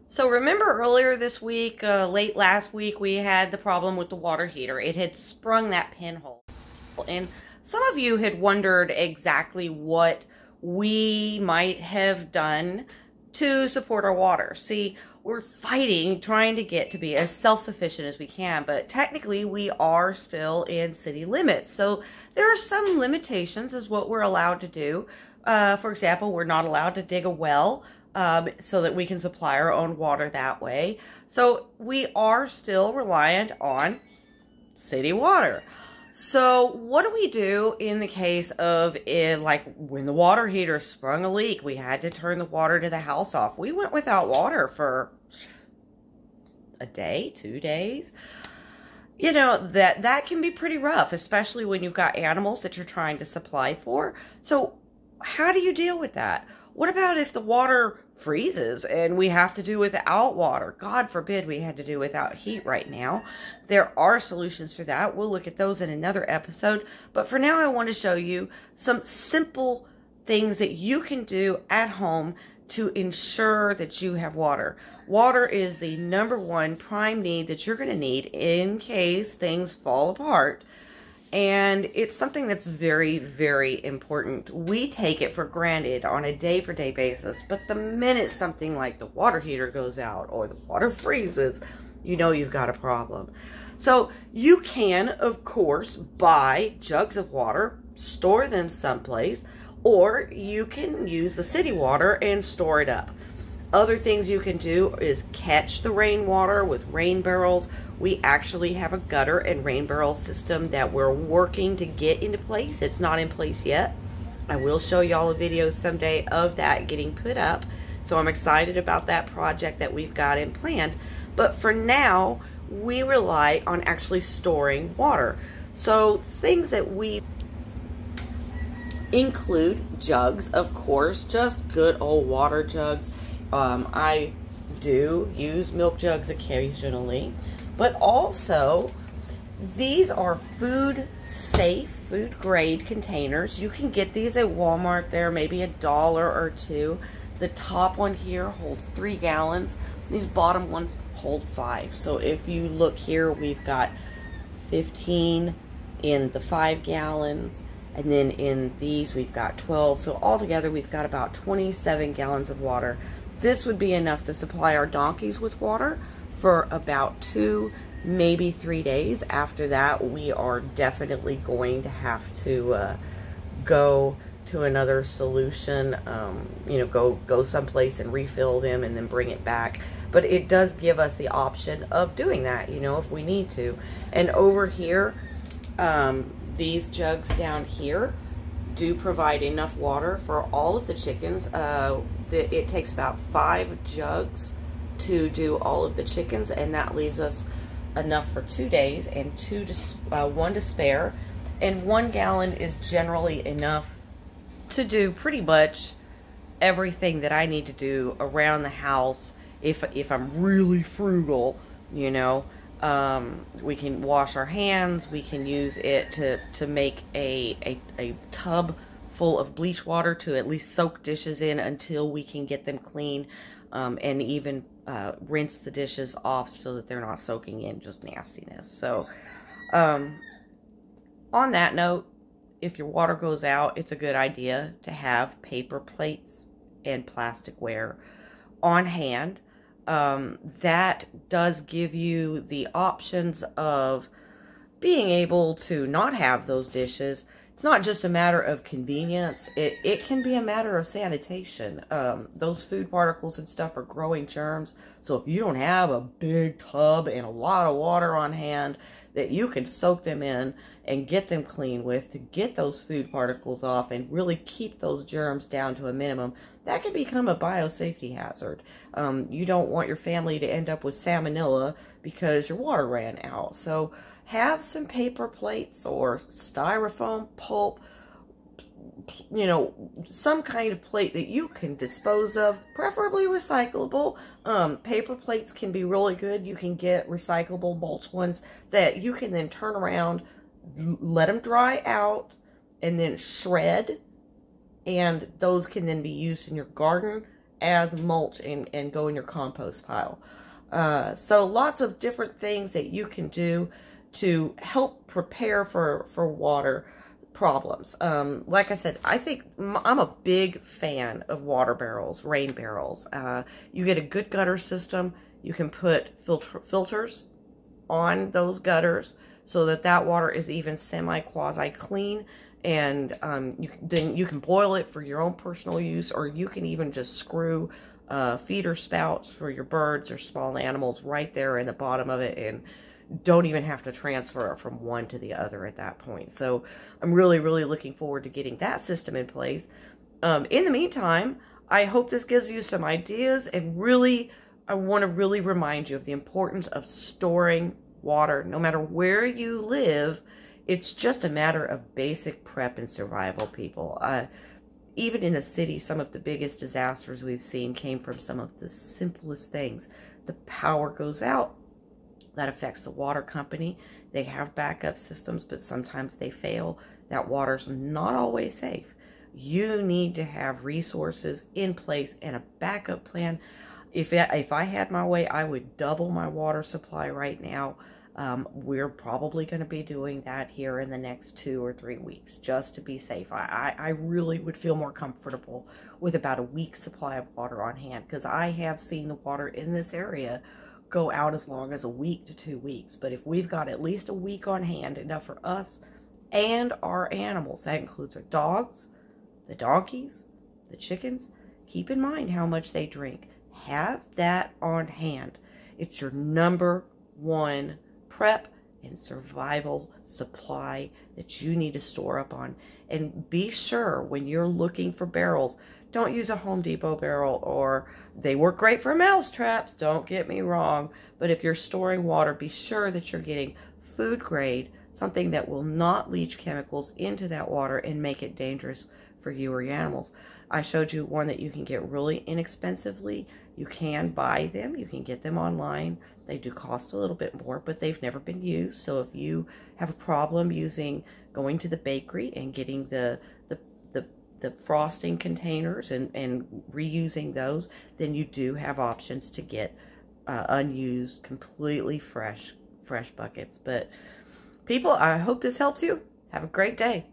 So remember earlier this week, late last week, we had the problem with the water heater. It had sprung that pinhole. And some of you had wondered exactly what we might have done to support our water. See, we're fighting, trying to get to be as self-sufficient as we can, but technically we are still in city limits. So there are some limitations as what we're allowed to do. For example, we're not allowed to dig a well so that we can supply our own water that way. So we are still reliant on city water. So what do we do in the case of like when the water heater sprung a leak, we had to turn the water to the house off. We went without water for a day, 2 days. You know, that can be pretty rough, especially when you've got animals that you're trying to supply for. So how do you deal with that? What about if the water freezes and we have to do without water? God forbid we had to do without heat right now. There are solutions for that. We'll look at those in another episode. But for now, I want to show you some simple things that you can do at home to ensure that you have water. Water is the #1 prime need that you're going to need in case things fall apart. And it's something that's very, very important. We take it for granted on a day-for-day basis, but the minute something like the water heater goes out or the water freezes, you know you've got a problem. So you can, of course, buy jugs of water, store them someplace, or you can use the city water and store it up. Other things you can do is catch the rainwater with rain barrels. We actually have a gutter and rain barrel system that we're working to get into place. It's not in place yet. I will show y'all a video someday of that getting put up. So I'm excited about that project that we've got in planned. But for now, we rely on actually storing water. So things that we include jugs, of course, just good old water jugs. I do use milk jugs occasionally, but also these are food safe, food grade containers. You can get these at Walmart. They're maybe $1 or $2. The top one here holds 3 gallons. These bottom ones hold 5. So if you look here, we've got 15 in the 5 gallons. And then in these, we've got 12. So altogether, we've got about 27 gallons of water. This would be enough to supply our donkeys with water for about 2, maybe 3 days. After that, we are definitely going to have to go to another solution, you know, go someplace and refill them and then bring it back. But it does give us the option of doing that, you know, if we need to. And over here, these jugs down here do provide enough water for all of the chickens. It takes about 5 jugs to do all of the chickens, and that leaves us enough for 2 days and 1 to spare. And 1 gallon is generally enough to do pretty much everything that I need to do around the house. If I'm really frugal, you know, we can wash our hands. We can use it to make a tub full of bleach water to at least soak dishes in until we can get them clean, and even rinse the dishes off so that they're not soaking in just nastiness. So on that note, if your water goes out, it's a good idea to have paper plates and plasticware on hand. That does give you the options of being able to not have those dishes. It's not just a matter of convenience. It can be a matter of sanitation. Those food particles and stuff are growing germs. So if you don't have a big tub and a lot of water on hand that you can soak them in and get them clean with to get those food particles off and really keep those germs down to a minimum, that can become a biosafety hazard. You don't want your family to end up with salmonella because your water ran out. So have some paper plates or styrofoam pulp, you know, some kind of plate that you can dispose of, preferably recyclable. Paper plates can be really good. You can get recyclable mulch ones that you can then turn around, let them dry out, and then shred. And those can then be used in your garden as mulch and go in your compost pile. So lots of different things that you can do to help prepare for water problems. Like I said, I think I'm a big fan of water barrels, rain barrels. You get a good gutter system. You can put filters on those gutters so that that water is even semi-quasi clean, and then you can boil it for your own personal use, or you can even just screw feeder spouts for your birds or small animals right there in the bottom of it, and don't even have to transfer it from one to the other at that point. So I'm really, really looking forward to getting that system in place. In the meantime, I hope this gives you some ideas, and really, I want to really remind you of the importance of storing water. No matter where you live, it's just a matter of basic prep and survival, people. Even in the city, some of the biggest disasters we've seen came from some of the simplest things. The power goes out. That affects the water company. They have backup systems, but sometimes they fail. That water's not always safe. You need to have resources in place and a backup plan. If I had my way, I would double my water supply right now. We're probably going to be doing that here in the next 2 or 3 weeks, just to be safe. I really would feel more comfortable with about a week's supply of water on hand, because I have seen the water in this area go out as long as a week to 2 weeks. But if we've got at least a week on hand, enough for us and our animals, that includes our dogs, the donkeys, the chickens, keep in mind how much they drink. Have that on hand. It's your number one prep and survival supply that you need to store up on. And be sure when you're looking for barrels, don't use a Home Depot barrel, or they work great for mouse traps, don't get me wrong. But if you're storing water, be sure that you're getting food grade, something that will not leach chemicals into that water and make it dangerous for you or your animals. I showed you one that you can get really inexpensively. You can buy them. You can get them online. They do cost a little bit more, but they've never been used. So if you have a problem going to the bakery and getting the frosting containers and reusing those, then you do have options to get unused, completely fresh buckets. But people, I hope this helps you. Have a great day.